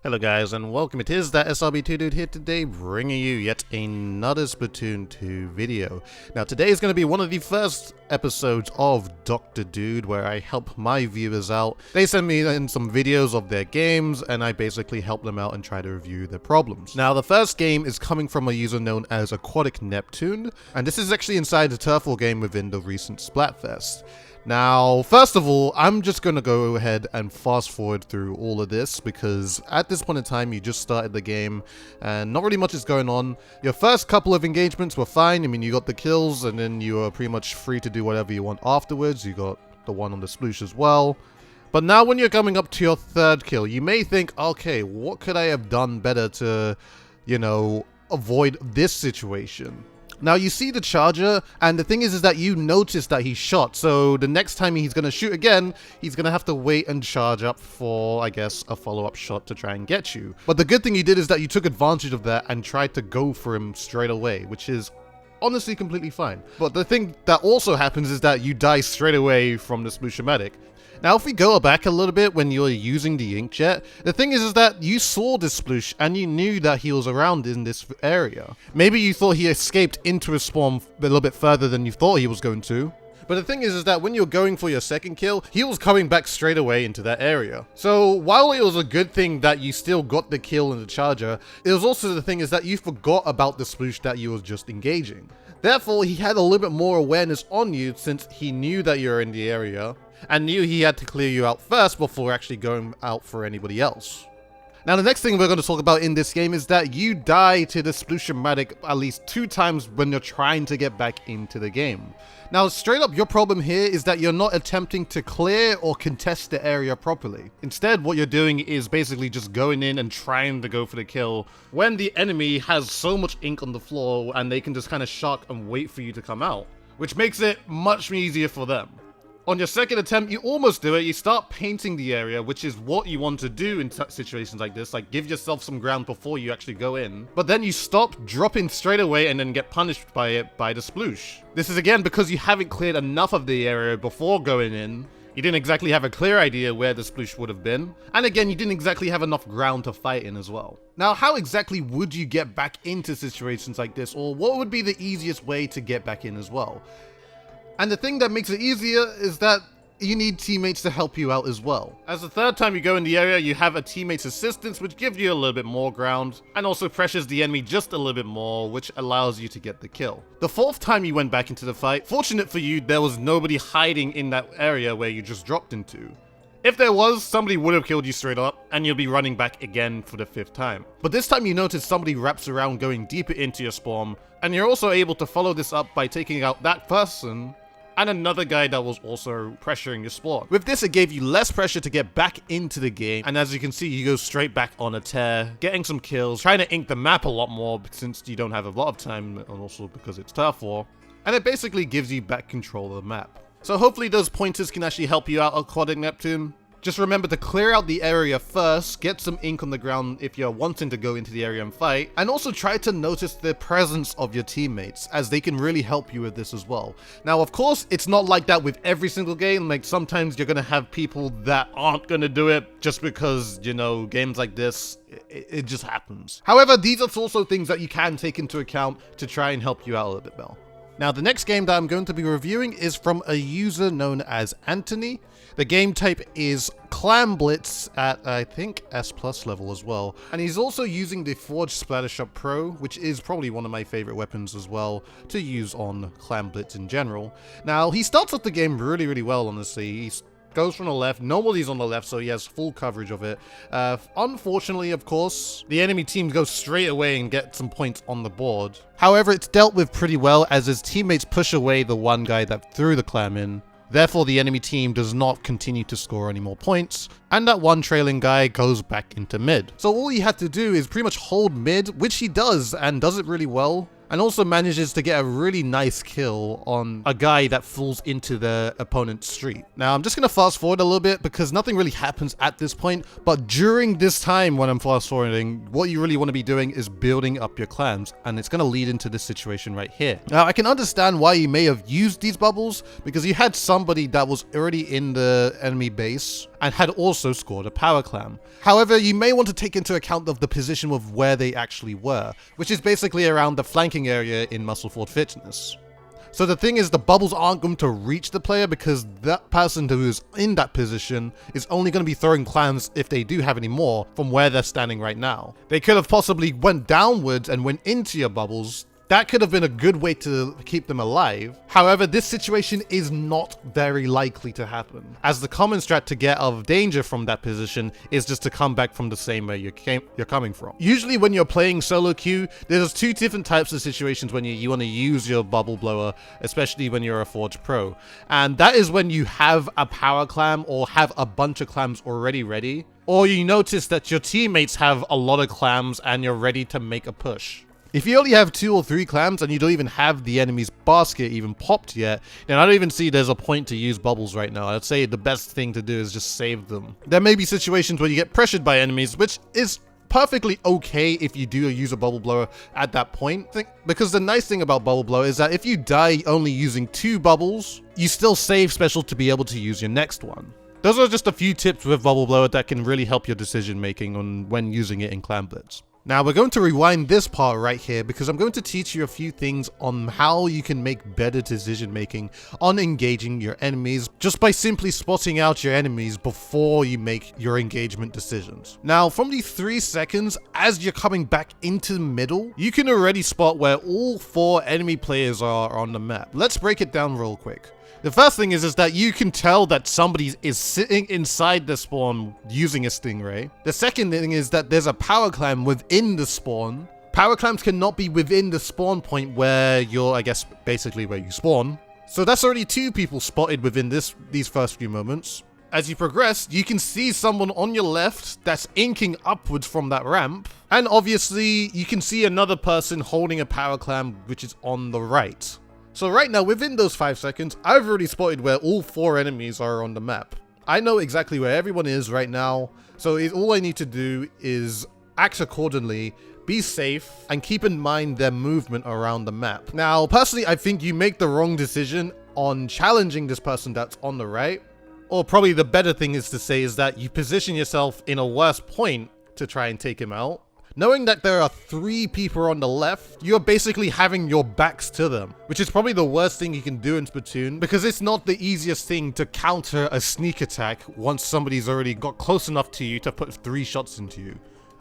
Hello guys and welcome, it is ThatSrb2DUDE here today, bringing you yet another Splatoon 2 video. Now today is going to be one of the first episodes of Dr. Dude, where I help my viewers out. They send me in some videos of their games and I basically help them out and try to review their problems. Now the first game is coming from a user known as AquaticNeptune, and this is actually inside the Turf War game within the recent Splatfest. Now, first of all, I'm just going to go ahead and fast forward through all of this because at this point in time, you just started the game and not really much is going on. Your first couple of engagements were fine. I mean, you got the kills and then you were pretty much free to do whatever you want afterwards. You got the one on the sploosh as well. But now when you're coming up to your third kill, you may think, okay, what could I have done better to, avoid this situation? Now you see the charger, and the thing is that you notice that he shot, so the next time he's going to shoot again, he's going to have to wait and charge up for, I guess, a follow-up shot to try and get you. But the good thing you did is that you took advantage of that and tried to go for him straight away, which is honestly completely fine. But the thing that also happens is that you die straight away from the Sploosh-o-matic. Now, if we go back a little bit when you're using the inkjet, the thing is that you saw this sploosh and you knew that he was around in this area. Maybe you thought he escaped into a spawn a little bit further than you thought he was going to. But the thing is that when you're going for your second kill, he was coming back straight away into that area. So while it was a good thing that you still got the kill in the charger, it was also the thing is that you forgot about the sploosh that you were just engaging. Therefore, he had a little bit more awareness on you since he knew that you're in the area and knew he had to clear you out first before actually going out for anybody else. Now, the next thing we're going to talk about in this game is that you die to the Sploosh-o-matic at least 2 times when you're trying to get back into the game. Now, straight up, your problem here is that you're not attempting to clear or contest the area properly. Instead, what you're doing is basically just going in and trying to go for the kill when the enemy has so much ink on the floor and they can just kind of shock and wait for you to come out, which makes it much easier for them. On your second attempt, you almost do it. You start painting the area, which is what you want to do in situations like this. Like, give yourself some ground before you actually go in. But then you stop, drop in straight away, and then get punished by it by the sploosh. This is again because you haven't cleared enough of the area before going in. You didn't exactly have a clear idea where the sploosh would have been. And again, you didn't exactly have enough ground to fight in as well. Now, how exactly would you get back into situations like this? Or what would be the easiest way to get back in as well? And the thing that makes it easier is that you need teammates to help you out as well. As the third time you go in the area, you have a teammate's assistance, which gives you a little bit more ground, and also pressures the enemy just a little bit more, which allows you to get the kill. The fourth time you went back into the fight, fortunate for you, there was nobody hiding in that area where you just dropped into. If there was, somebody would have killed you straight up, and you'll be running back again for the 5th time. But this time you notice somebody wraps around going deeper into your spawn, and you're also able to follow this up by taking out that person and another guy that was also pressuring your spawn. With this, it gave you less pressure to get back into the game, and as you can see, you go straight back on a tear, getting some kills, trying to ink the map a lot more since you don't have a lot of time, and also because it's Turf War, and it basically gives you back control of the map. So hopefully those pointers can actually help you out, AquaticNeptune. Just remember to clear out the area first, get some ink on the ground if you're wanting to go into the area and fight, and also try to notice the presence of your teammates, as they can really help you with this as well. Now, of course, it's not like that with every single game. Like, sometimes you're gonna have people that aren't gonna do it just because, games like this, it just happens. However, these are also things that you can take into account to try and help you out a little bit better. Now, the next game that I'm going to be reviewing is from a user known as Antoni. The game type is Clam Blitz at, I think, S+ level as well. And he's also using the Forged Splattershot Pro, which is probably one of my favorite weapons as well to use on Clam Blitz in general. Now, he starts off the game really, really well, honestly. He goes from the left, nobody's on the left, so he has full coverage of it. Unfortunately, of course, the enemy team goes straight away and get some points on the board. However, it's dealt with pretty well as his teammates push away the one guy that threw the clam in. Therefore, the enemy team does not continue to score any more points, and that one trailing guy goes back into mid. So all you have to do is pretty much hold mid, which he does, and does it really well. and also manages to get a really nice kill on a guy that falls into the opponent's street. Now, I'm just going to fast forward a little bit because nothing really happens at this point, but during this time when I'm fast forwarding, what you really want to be doing is building up your clams, and it's going to lead into this situation right here. Now, I can understand why you may have used these bubbles because you had somebody that was already in the enemy base and had also scored a power clam. However, you may want to take into account of the position of where they actually were, which is basically around the flanking area in Muscle Ford Fitness. So the thing is, the bubbles aren't going to reach the player because that person who is in that position is only going to be throwing clams, if they do have any more, from where they're standing right now. They could have possibly went downwards and went into your bubbles. That could have been a good way to keep them alive. However, this situation is not very likely to happen, as the common strat to get out of danger from that position is just to come back from the same way you're coming from. Usually when you're playing solo queue, there's two different types of situations when you want to use your bubble blower, especially when you're a Forge Pro. And that is when you have a power clam or have a bunch of clams already ready, or you notice that your teammates have a lot of clams and you're ready to make a push. If you only have 2 or 3 clams and you don't even have the enemy's basket even popped yet, then I don't even see there's a point to use bubbles right now. I'd say the best thing to do is just save them. There may be situations where you get pressured by enemies, which is perfectly okay if you do use a bubble blower at that point. Because the nice thing about bubble blower is that if you die only using 2 bubbles, you still save special to be able to use your next one. Those are just a few tips with bubble blower that can really help your decision making on when using it in Clam Blitz. Now we're going to rewind this part right here because I'm going to teach you a few things on how you can make better decision making on engaging your enemies just by simply spotting out your enemies before you make your engagement decisions. Now from the 3 seconds as you're coming back into the middle, you can already spot where all 4 enemy players are on the map. Let's break it down real quick. The first thing is that you can tell that somebody is sitting inside the spawn using a stingray. The second thing is that there's a power clam within the spawn. Power clams cannot be within the spawn point where you're, I guess, basically where you spawn. So that's already 2 people spotted within these first few moments. As you progress, you can see someone on your left that's inking upwards from that ramp. And obviously, you can see another person holding a power clam, which is on the right. So right now, within those 5 seconds, I've already spotted where all 4 enemies are on the map. I know exactly where everyone is right now, so all I need to do is act accordingly, be safe, and keep in mind their movement around the map. Now, personally, I think you make the wrong decision on challenging this person that's on the right, or probably the better thing is to say is that you position yourself in a worse point to try and take him out. Knowing that there are 3 people on the left, you're basically having your backs to them, which is probably the worst thing you can do in Splatoon because it's not the easiest thing to counter a sneak attack once somebody's already got close enough to you to put 3 shots into you.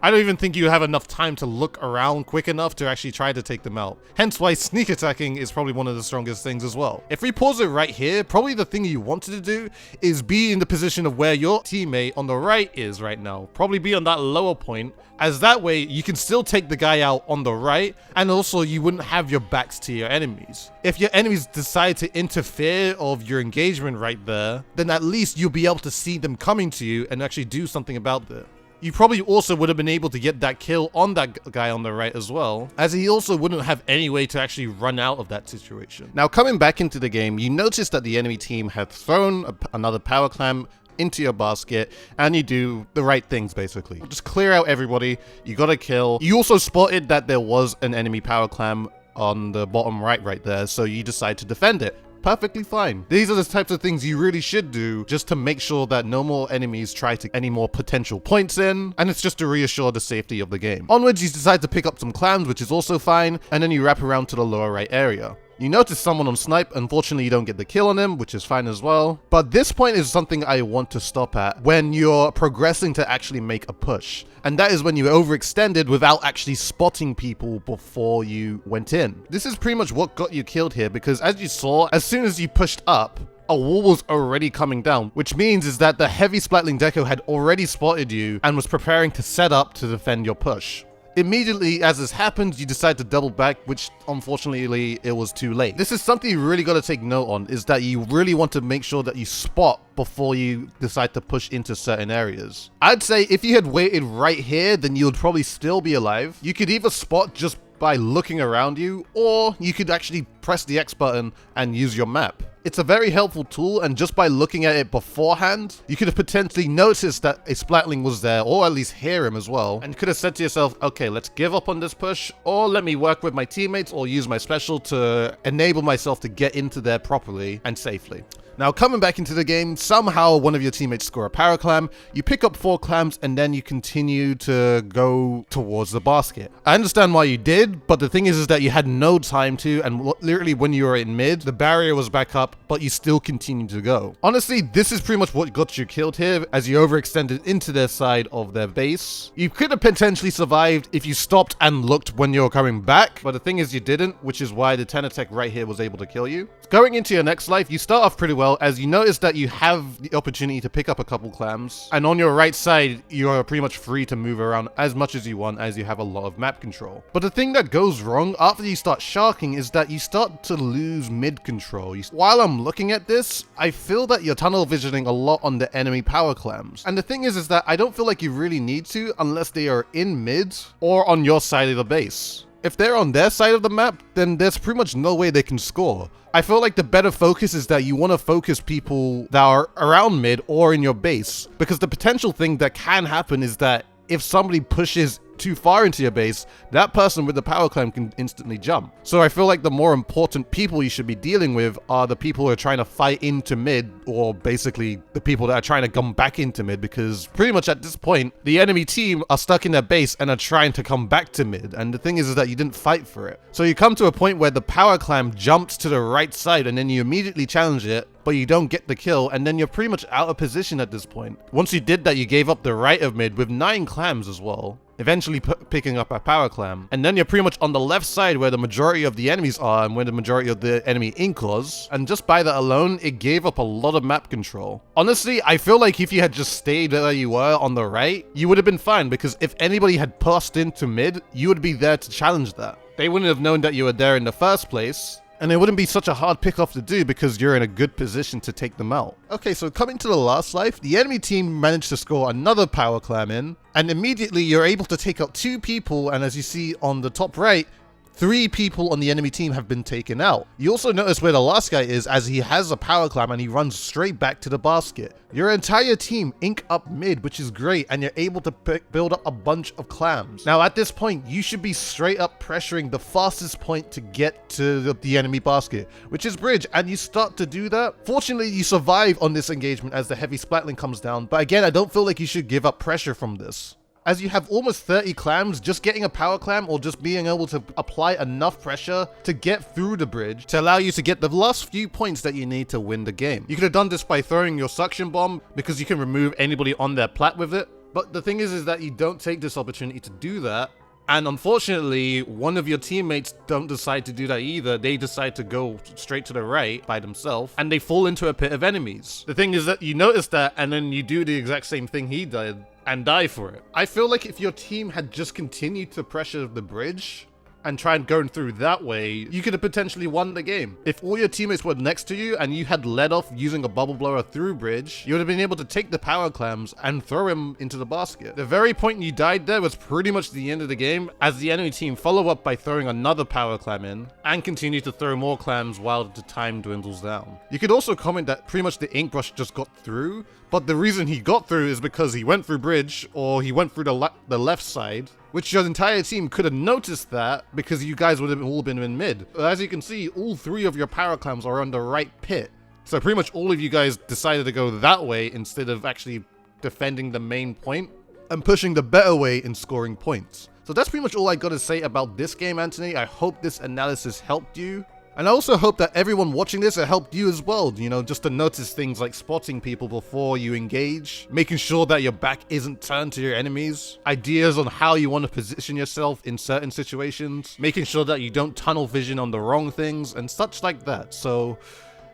I don't even think you have enough time to look around quick enough to actually try to take them out. Hence why sneak attacking is probably one of the strongest things as well. If we pause it right here, probably the thing you wanted to do is be in the position of where your teammate on the right is right now. Probably be on that lower point, as that way you can still take the guy out on the right, and also you wouldn't have your backs to your enemies. If your enemies decide to interfere of your engagement right there, then at least you'll be able to see them coming to you and actually do something about it. You probably also would have been able to get that kill on that guy on the right as well, as he also wouldn't have any way to actually run out of that situation. Now, coming back into the game, you notice that the enemy team had thrown another power clam into your basket, and you do the right things basically. Just clear out everybody, you got a kill. You also spotted that there was an enemy power clam on the bottom right there, so you decide to defend it. Perfectly fine. These are the types of things you really should do just to make sure that no more enemies try to get any more potential points in, and it's just to reassure the safety of the game. Onwards, you decide to pick up some clams, which is also fine, and then you wrap around to the lower right area. You notice someone on snipe. Unfortunately, you don't get the kill on him, which is fine as well. But this point is something I want to stop at when you're progressing to actually make a push. And that is when you overextended without actually spotting people before you went in. This is pretty much what got you killed here, because as you saw, as soon as you pushed up, a wall was already coming down, which means is that the heavy Splatling Deco had already spotted you and was preparing to set up to defend your push. Immediately as this happens, you decide to double back, which unfortunately it was too late. This is something you really got to take note on, is that you really want to make sure that you spot before you decide to push into certain areas. I'd say if you had waited right here, then you would probably still be alive. You could either spot just by looking around you, or you could actually press the X button and use your map. It's a very helpful tool, and just by looking at it beforehand, you could have potentially noticed that a Splatling was there, or at least hear him as well, and could have said to yourself, okay, let's give up on this push, or let me work with my teammates or use my special to enable myself to get into there properly and safely. Now, coming back into the game, somehow one of your teammates score a power clam, you pick up 4 clams, and then you continue to go towards the basket. I understand why you did, but the thing is that you had no time to, and literally when you were in mid, the barrier was back up, but you still continued to go. Honestly, this is pretty much what got you killed here, as you overextended into their side of their base. You could have potentially survived if you stopped and looked when you were coming back, but the thing is you didn't, which is why the 10 attack right here was able to kill you. Going into your next life, you start off pretty well, as you notice that you have the opportunity to pick up a couple clams, and on your right side, you are pretty much free to move around as much as you want, as you have a lot of map control. But the thing that goes wrong after you start sharking is that you start to lose mid control. While I'm looking at this, I feel that you're tunnel visioning a lot on the enemy power clams. And the thing is that I don't feel like you really need to unless they are in mid or on your side of the base. If they're on their side of the map, then there's pretty much no way they can score. I feel like the better focus is that you want to focus people that are around mid or in your base, because the potential thing that can happen is that if somebody pushes too far into your base, that person with the power clam can instantly jump. So I feel like the more important people you should be dealing with are the people who are trying to fight into mid, or basically the people that are trying to come back into mid, because pretty much at this point, the enemy team are stuck in their base and are trying to come back to mid. And the thing is that you didn't fight for it. So you come to a point where the power clam jumps to the right side and then you immediately challenge it, but you don't get the kill, and then you're pretty much out of position at this point. Once you did that, you gave up the right of mid with 9 clams as well, eventually picking up a power clam. And then you're pretty much on the left side where the majority of the enemies are and where the majority of the enemy ink was. And just by that alone, it gave up a lot of map control. Honestly, I feel like if you had just stayed where you were on the right, you would have been fine, because if anybody had passed into mid, you would be there to challenge that. They wouldn't have known that you were there in the first place, and it wouldn't be such a hard pick-off to do because you're in a good position to take them out. Okay, so coming to the last life, the enemy team managed to score another power clam in, and immediately you're able to take out 2 people, and as you see on the top right, 3 people on the enemy team have been taken out. You also notice where the last guy is, as he has a power clam and he runs straight back to the basket. Your entire team ink up mid, which is great, and you're able to build up a bunch of clams. Now at this point, you should be straight up pressuring the fastest point to get to the enemy basket, which is bridge, and you start to do that. Fortunately, you survive on this engagement as the heavy Splatling comes down, but again, I don't feel like you should give up pressure from this. As you have almost 30 clams, just getting a power clam or just being able to apply enough pressure to get through the bridge to allow you to get the last few points that you need to win the game. You could have done this by throwing your suction bomb, because you can remove anybody on their plat with it. But the thing is that you don't take this opportunity to do that. And unfortunately, one of your teammates don't decide to do that either. They decide to go straight to the right by themselves, and they fall into a pit of enemies. The thing is that you notice that, and then you do the exact same thing he did and die for it. I feel like if your team had just continued to pressure the bridge and try and go through that way, you could have potentially won the game. If all your teammates were next to you and you had led off using a bubble blower through bridge, you would have been able to take the power clams and throw him into the basket. The very point you died there was pretty much the end of the game, as the enemy team follow up by throwing another power clam in and continue to throw more clams while the time dwindles down. You could also comment that pretty much the ink brush just got through, but the reason he got through is because he went through bridge, or he went through the left side, which your entire team could have noticed that because you guys would have all been in mid. But as you can see, all 3 of your power clams are on the right pit. So pretty much all of you guys decided to go that way instead of actually defending the main point and pushing the better way in scoring points. So that's pretty much all I got to say about this game, Antoni. I hope this analysis helped you. And I also hope that everyone watching this it helped you as well, you know, just to notice things like spotting people before you engage, making sure that your back isn't turned to your enemies, ideas on how you want to position yourself in certain situations, making sure that you don't tunnel vision on the wrong things, and such like that. So,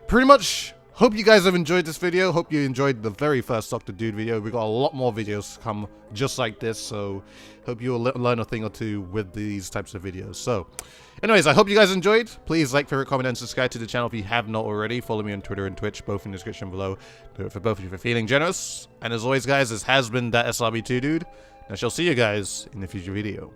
pretty much, hope you guys have enjoyed this video. Hope you enjoyed the very first Dr. Dude video. We got a lot more videos to come just like this, so hope you'll learn a thing or two with these types of videos. So, anyways, I hope you guys enjoyed. Please like, favorite, comment, and subscribe to the channel if you have not already. Follow me on Twitter and Twitch, both in the description below. Do it for both of you for feeling generous. And as always, guys, this has been ThatSrb2DUDE, and I shall see you guys in the future video.